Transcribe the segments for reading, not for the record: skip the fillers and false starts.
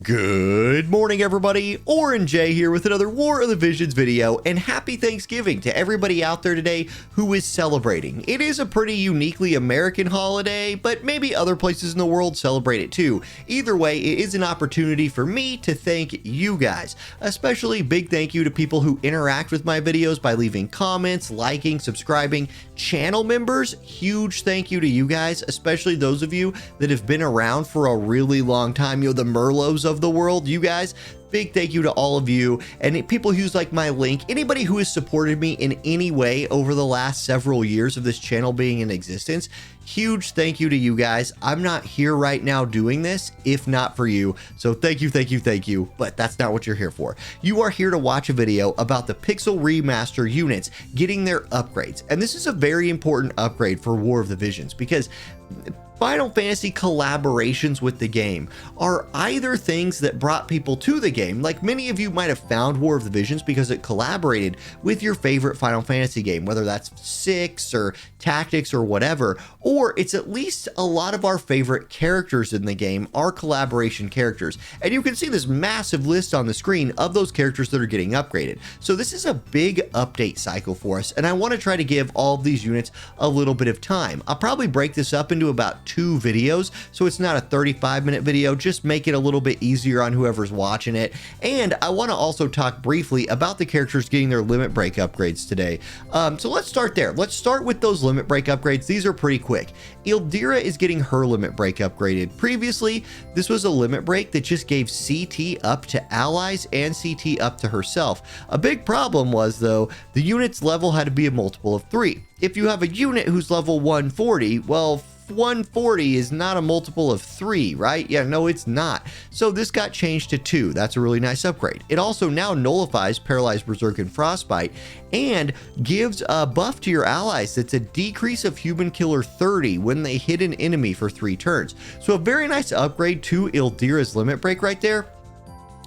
Good morning, everybody. Orin J here with another War of the Visions video, and happy Thanksgiving to everybody out there today who is celebrating. It is a pretty uniquely American holiday, but maybe other places in the world celebrate it too. Either way, it is an opportunity for me to thank you guys. Especially big thank you to people who interact with my videos by leaving comments, liking, subscribing, channel members. Huge thank you to you guys, especially those of you that have been around for a really long time. You know, the Merlots of the world, you guys. Big thank you to all of you and people who use like my link. Anybody who has supported me in any way over the last several years of this channel being in existence. Huge thank you to you guys. I'm not here right now doing this if not for you. So thank you, thank you, thank you. But that's not what you're here for. You are here to watch a video about the Pixel Remaster units getting their upgrades. And this is a very important upgrade for War of the Visions because Final Fantasy collaborations with the game are either things that brought people to the game, like many of you might have found War of the Visions because it collaborated with your favorite Final Fantasy game, whether that's 6 or Tactics or whatever, or it's at least a lot of our favorite characters in the game are collaboration characters. And you can see this massive list on the screen of those characters that are getting upgraded. So this is a big update cycle for us, and I want to try to give all of these units a little bit of time. I'll probably break this up into about 2 videos, so it's not a 35-minute video. Just make it a little bit easier on whoever's watching it. And I want to also talk briefly about the characters getting their limit break upgrades today. So let's start there. Let's start with those limit break upgrades. These are pretty quick. Ildira is getting her limit break upgraded. Previously, this was a limit break that just gave CT up to allies and CT up to herself. A big problem was, though, the unit's level had to be a multiple of 3. If you have a unit who's level 140, well, 140 is not a multiple of 3, right? Yeah, no, it's not. So this got changed to 2. That's a really nice upgrade. It also now nullifies Paralyzed, Berserk, and Frostbite and gives a buff to your allies that's a decrease of Human Killer 30 when they hit an enemy for 3 turns. So a very nice upgrade to Ildira's limit break right there.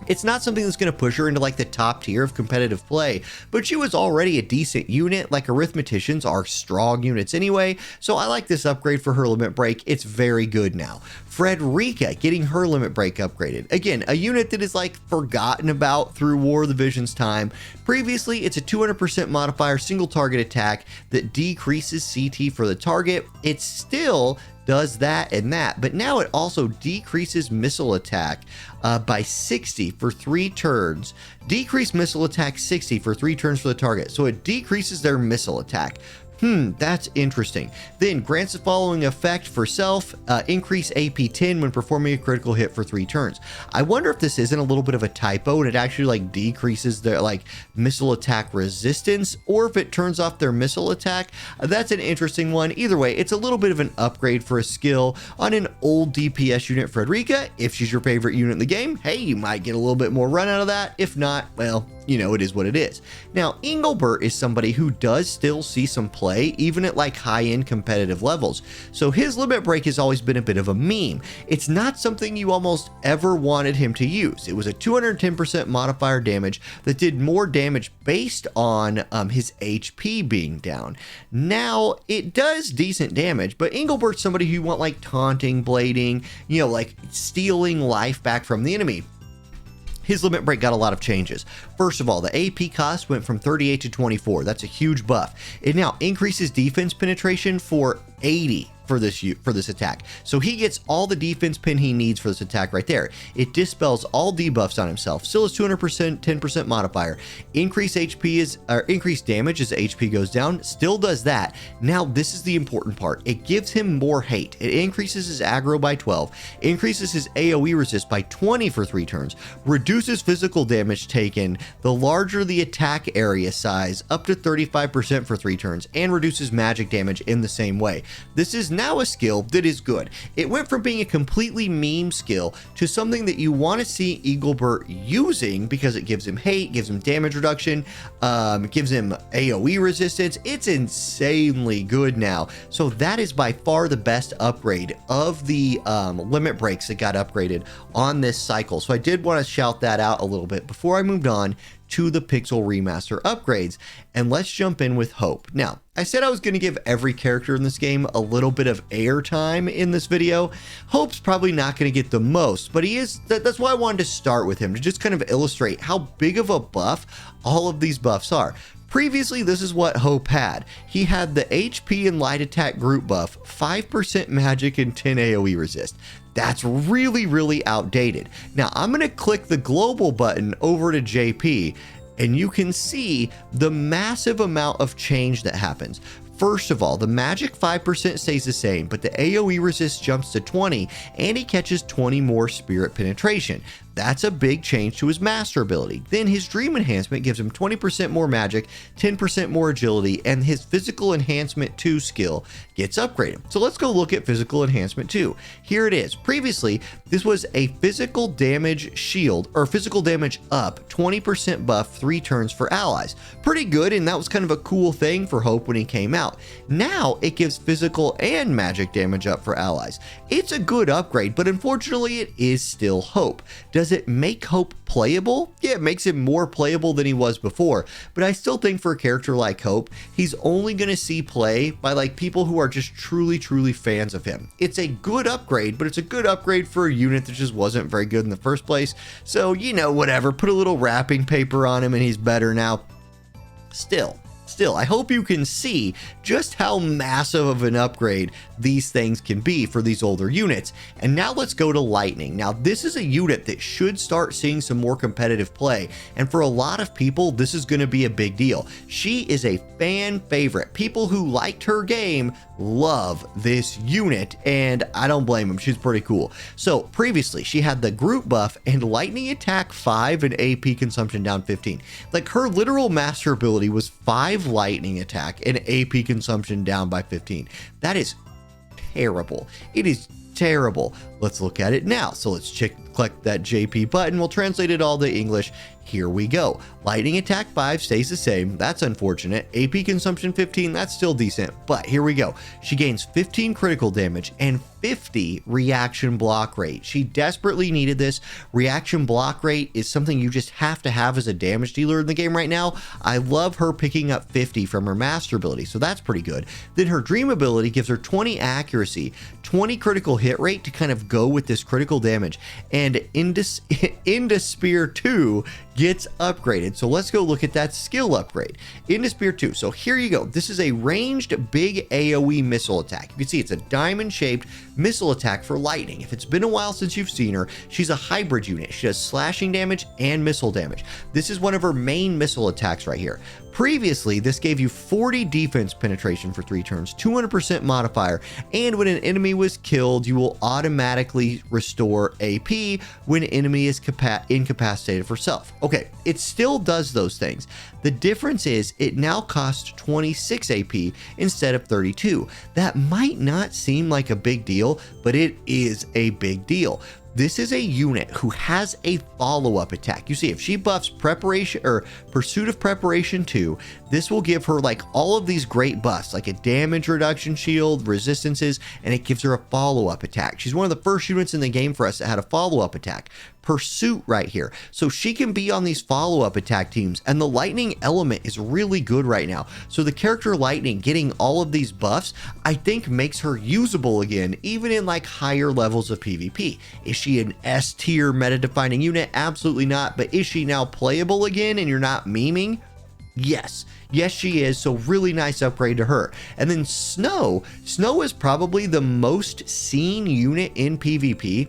It's not something that's going to push her into like the top tier of competitive play, but she was already a decent unit. Like arithmeticians are strong units anyway, so I like this upgrade for her limit break. It's very good now. Frederica getting her limit break upgraded. Again, a unit that is like forgotten about through War of the Visions time. Previously, it's a 200% modifier single target attack that decreases CT for the target. It still does that and that, but now it also decreases missile attack by 60 for 3 turns. Decrease missile attack 60 for 3 turns for the target, so it decreases their missile attack. That's interesting. Then grants the following effect for self, increase AP 10 when performing a critical hit for 3 turns. I wonder if this isn't a little bit of a typo and it actually like decreases their like missile attack resistance, or if it turns off their missile attack. That's an interesting one. Either way, it's a little bit of an upgrade for a skill on an old DPS unit, Frederica. If she's your favorite unit in the game, hey, you might get a little bit more run out of that. If not, well, you know, it is what it is. Now, Englebert is somebody who does still see some play, even at like high-end competitive levels. So his limit break has always been a bit of a meme. It's not something you almost ever wanted him to use. It was a 210% modifier damage that did more damage based on his HP being down. Now, it does decent damage, but Englebert's somebody who you want like taunting, blading, you know, like stealing life back from the enemy. His limit break got a lot of changes. First of all, the AP cost went from 38 to 24. That's a huge buff. It now increases defense penetration for 80 for this attack. So he gets all the defense pin he needs for this attack right there. It dispels all debuffs on himself. Still is 200%, 10% modifier. Increase damage as HP goes down. Still does that. Now this is the important part. It gives him more hate. It increases his aggro by 12. Increases his AoE resist by 20 for 3 turns. Reduces physical damage taken the larger the attack area size up to 35% for 3 turns. And reduces magic damage in the same way. This is now a skill that is good. It went from being a completely meme skill to something that you want to see Englebert using because it gives him hate, gives him damage reduction, gives him AoE resistance. It's insanely good now. So that is by far the best upgrade of the limit breaks that got upgraded on this cycle. So I did want to shout that out a little bit before I moved on to the Pixel Remaster upgrades. And let's jump in with Hope. Now, I said I was going to give every character in this game a little bit of airtime in this video. Hope's probably not going to get the most, but he is. That's why I wanted to start with him, to just kind of illustrate how big of a buff all of these buffs are. Previously, this is what Hope had. He had the HP and light attack group buff, 5% magic and 10 AoE resist. That's really, really outdated. Now, I'm going to click the global button over to JP, and you can see the massive amount of change that happens. First of all, the magic 5% stays the same, but the AoE resist jumps to 20, and he catches 20 more spirit penetration. That's a big change to his master ability. Then his dream enhancement gives him 20% more magic, 10% more agility, and his physical enhancement 2 skill gets upgraded. So let's go look at physical enhancement 2. Here it is. Previously, this was a physical damage shield, or physical damage up, 20% buff 3 turns for allies. Pretty good, and that was kind of a cool thing for Hope when he came out. Now it gives physical and magic damage up for allies. It's a good upgrade, but unfortunately it is still Hope. Does it make Hope playable? Yeah, it makes him more playable than he was before, but I still think for a character like Hope, he's only going to see play by like people who are just truly fans of him. It's a good upgrade, but it's a good upgrade for a unit that just wasn't very good in the first place. So, you know, whatever, put a little wrapping paper on him and he's better now. Still, I hope you can see just how massive of an upgrade these things can be for these older units. And now let's go to Lightning. Now, this is a unit that should start seeing some more competitive play, and for a lot of people, this is going to be a big deal. She is a fan favorite. People who liked her game love this unit, and I don't blame them. She's pretty cool. So previously, she had the group buff and lightning attack 5 and AP consumption down 15. Like, her literal master ability was 5 lightning attack and AP consumption down by 15. That is terrible. It is terrible. Let's look at it now. So let's click that JP button. We'll translate it all to English. Here we go. Lightning attack 5 stays the same. That's unfortunate. AP consumption 15, that's still decent. But here we go. She gains 15 critical damage and 50 reaction block rate. She desperately needed this. Reaction block rate is something you just have to have as a damage dealer in the game right now. I love her picking up 50 from her master ability, so that's pretty good. Then her dream ability gives her 20 accuracy, 20 critical hit rate to kind of go with this critical damage, and into Spear 2 gets upgraded. So let's go look at that skill upgrade. Into Spear 2. So here you go. This is a ranged big AoE missile attack. You can see it's a diamond shaped missile attack for lightning. If it's been a while since you've seen her, she's a hybrid unit. She does slashing damage and missile damage. This is one of her main missile attacks right here. Previously, this gave you 40 defense penetration for 3 turns, 200% modifier, and when an enemy was killed, you will automatically restore AP when an enemy is incapacitated for self. Okay, it still does those things. The difference is it now costs 26 AP instead of 32. That might not seem like a big deal, but it is a big deal. This is a unit who has a follow-up attack. You see, if she buffs preparation or pursuit of preparation 2, this will give her like all of these great buffs, like a damage reduction shield, resistances, and it gives her a follow-up attack. She's one of the first units in the game for us that had a follow-up attack. Pursuit right here. So she can be on these follow-up attack teams, and the lightning element is really good right now. So the character Lightning getting all of these buffs, I think makes her usable again, even in like higher levels of PvP. Is she an S tier meta defining unit? Absolutely not. But is she now playable again and you're not memeing? Yes, she is. So really nice upgrade to her. And then Snow is probably the most seen unit in PvP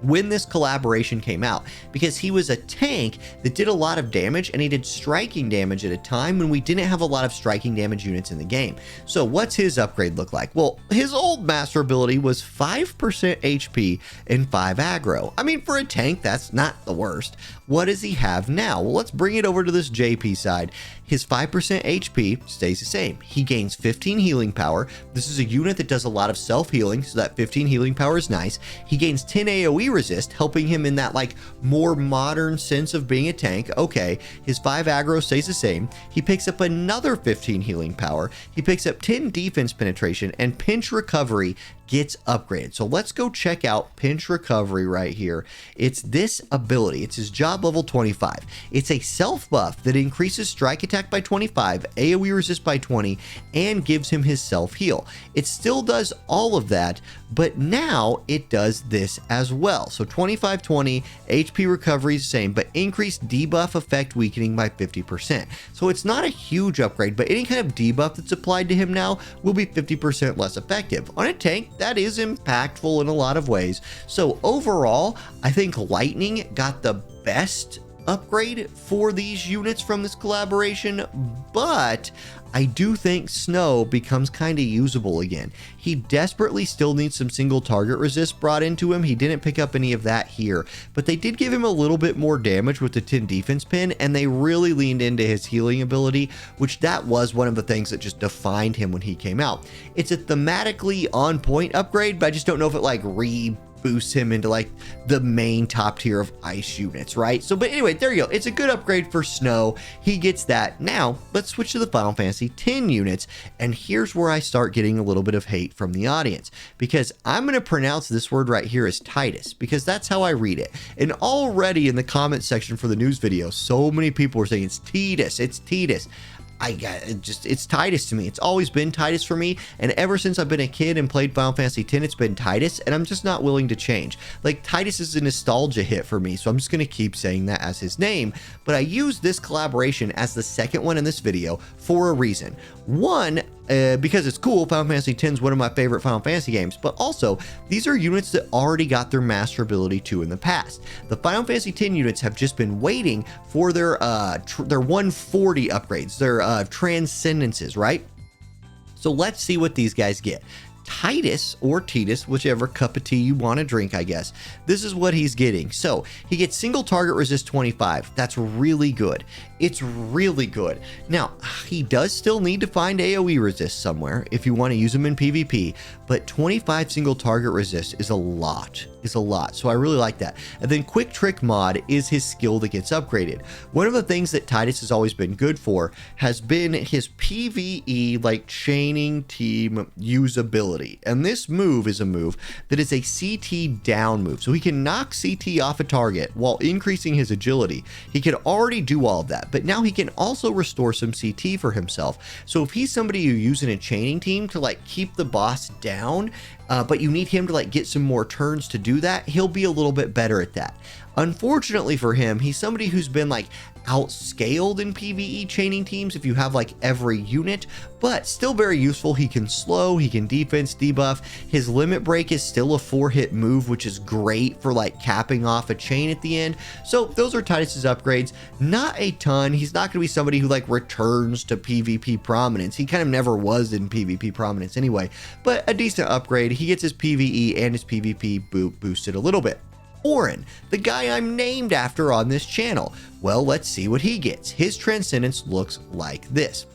when this collaboration came out, because he was a tank that did a lot of damage, and he did striking damage at a time when we didn't have a lot of striking damage units in the game. So what's his upgrade look like? Well, his old master ability was 5% HP and 5 aggro. I mean, for a tank, that's not the worst. What does he have now? Well, let's bring it over to this JP side. His 5% HP stays the same. He gains 15 healing power. This is a unit that does a lot of self-healing, so that 15 healing power is nice. He gains 10 AoE resist, helping him in that like more modern sense of being a tank. Okay, his 5 aggro stays the same. He picks up another 15 healing power. He picks up 10 defense penetration and pinch recovery gets upgraded. So let's go check out Pinch Recovery right here. It's this ability. It's his job level 25. It's a self buff that increases strike attack by 25, AoE resist by 20, and gives him his self heal. It still does all of that, but now it does this as well. So 25, 20, HP recovery is the same, but increased debuff effect weakening by 50%. So it's not a huge upgrade, but any kind of debuff that's applied to him now will be 50% less effective. On a tank, that is impactful in a lot of ways. So overall, I think Lightning got the best upgrade for these units from this collaboration, but I do think Snow becomes kind of usable again. He desperately still needs some single target resist brought into him. He didn't pick up any of that here, but they did give him a little bit more damage with the 10 defense pin, and they really leaned into his healing ability, which that was one of the things that just defined him when he came out. It's a thematically on point upgrade, but I just don't know if it like boosts him into like the main top tier of ice units, right? So, but anyway, there you go. It's a good upgrade for Snow. He gets that. Now, let's switch to the Final Fantasy X units, and here's where I start getting a little bit of hate from the audience, because I'm going to pronounce this word right here as Titus, because that's how I read it. And already in the comment section for the news video, so many people were saying it's Titus, it's Titus. It's Titus to me. It's always been Titus for me, and ever since I've been a kid and played Final Fantasy X, it's been Titus, and I'm just not willing to change. Like, Titus is a nostalgia hit for me, so I'm just going to keep saying that as his name, but I use this collaboration as the second one in this video for a reason. One, because it's cool. Final Fantasy X is one of my favorite Final Fantasy games, but also these are units that already got their master ability 2 in the past. The Final Fantasy X units have just been waiting for their 140 upgrades, their transcendences, right? So let's see what these guys get. Titus, or Titus, whichever cup of tea you want to drink, I guess. This is what he's getting. So he gets single target resist 25. That's really good. It's really good. Now, he does still need to find AoE resist somewhere if you want to use him in PvP, but 25 single target resist is a lot. So I really like that. And then Quick Trick Mod is his skill that gets upgraded. One of the things that Titus has always been good for has been his PvE, like chaining team usability. And this move is a move that is a CT down move. So he can knock CT off a target while increasing his agility. He can already do all of that, but now he can also restore some CT for himself. So if he's somebody you use in a chaining team to like keep the boss down, but you need him to like get some more turns to do that, he'll be a little bit better at that. Unfortunately for him, he's somebody who's been like outscaled in PvE chaining teams if you have like every unit, but still very useful. He can slow, he can defense, debuff. His limit break is still a 4-hit move, which is great for like capping off a chain at the end. So those are Titus's upgrades. Not a ton. He's not going to be somebody who like returns to PvP prominence. He kind of never was in PvP prominence anyway, but a decent upgrade. He gets his PvE and his PvP boosted a little bit. Orin, the guy I'm named after on this channel. Well, let's see what he gets. His Transcendence looks like this.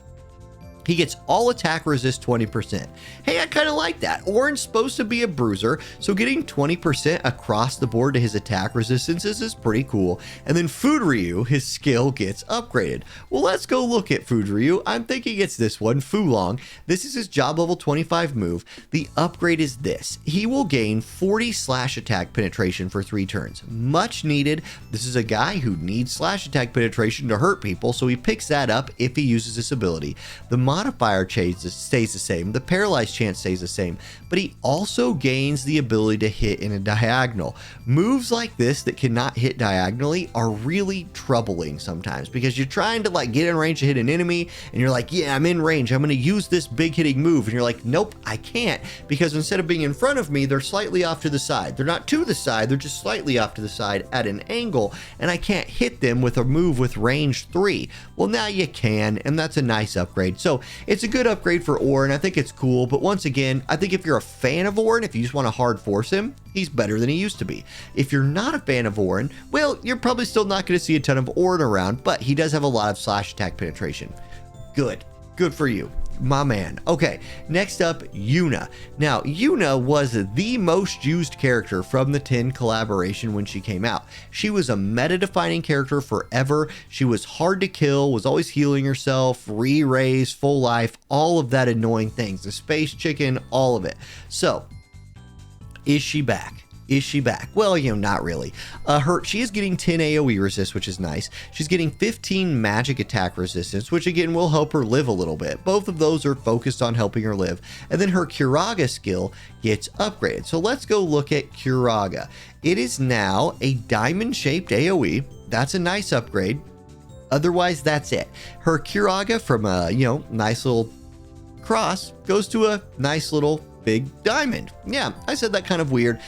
He gets all attack resist 20%. Hey, I kind of like that. Orin's supposed to be a bruiser, so getting 20% across the board to his attack resistances is pretty cool. And then Fudryu, his skill gets upgraded. Well, let's go look at Fudryu. I'm thinking it's this one, Fulong. This is his job level 25 move. The upgrade is this. He will gain 40 slash attack penetration for 3 turns. Much needed. This is a guy who needs slash attack penetration to hurt people, so he picks that up if he uses this ability. The modifier stays the same, the paralyzed chance stays the same, but he also gains the ability to hit in a diagonal. Moves like this that cannot hit diagonally are really troubling sometimes, because you're trying to like get in range to hit an enemy and you're like, yeah, I'm in range, I'm going to use this big hitting move, and you're like, nope, I can't, because instead of being in front of me, they're slightly off to the side. They're not to the side, they're just slightly off to the side at an angle, and I can't hit them with a move with range 3. Well, now you can, and that's a nice upgrade. So it's a good upgrade for Orin. I think it's cool, but once again, I think if you're a fan of Orin, if you just want to hard force him, he's better than he used to be. If you're not a fan of Orin, well, you're probably still not going to see a ton of Orin around, but he does have a lot of slash attack penetration. Good for you, my man. Okay, next up, Yuna. Now, Yuna was the most used character from the 10 collaboration when she came out. She was a meta-defining character forever. She was hard to kill, was always healing herself, re-raise, full life, all of that annoying things. The space chicken, all of it. So, Is she back? Is she back? Well, not really. She is getting 10 AoE resist, which is nice. She's getting 15 magic attack resistance, which again will help her live a little bit. Both of those are focused on helping her live. And then her Curaga skill gets upgraded. So let's go look at Curaga. It is now a diamond-shaped AoE. That's a nice upgrade. Otherwise, that's it. Her Curaga from a, nice little cross goes to a nice little big diamond. Yeah, I said that kind of weird.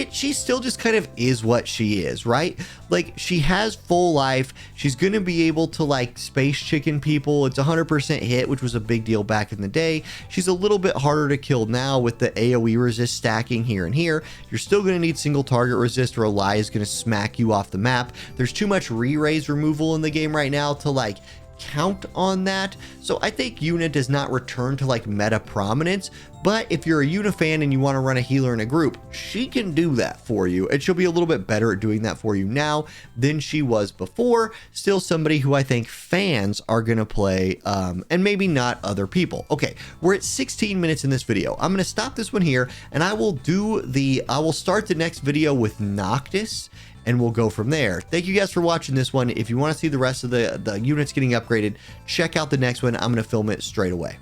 She still just kind of is what she is, right? Like, she has full life. She's going to be able to, like, space chicken people. It's 100% hit, which was a big deal back in the day. She's a little bit harder to kill now with the AoE resist stacking here and here. You're still going to need single target resist or Ally is going to smack you off the map. There's too much re-raise removal in the game right now to, like, count on that. So I think Yuna does not return to like meta prominence, but if you're a Yuna fan and you want to run a healer in a group, she can do that for you, and she'll be a little bit better at doing that for you now than she was before. Still somebody who I think fans are going to play, and maybe not other people. Okay, we're at 16 minutes in this video. I'm going to stop this one here, and I will start the next video with Noctis, and we'll go from there. Thank you guys for watching this one. If you want to see the rest of the units getting upgraded, check out the next one. I'm going to film it straight away.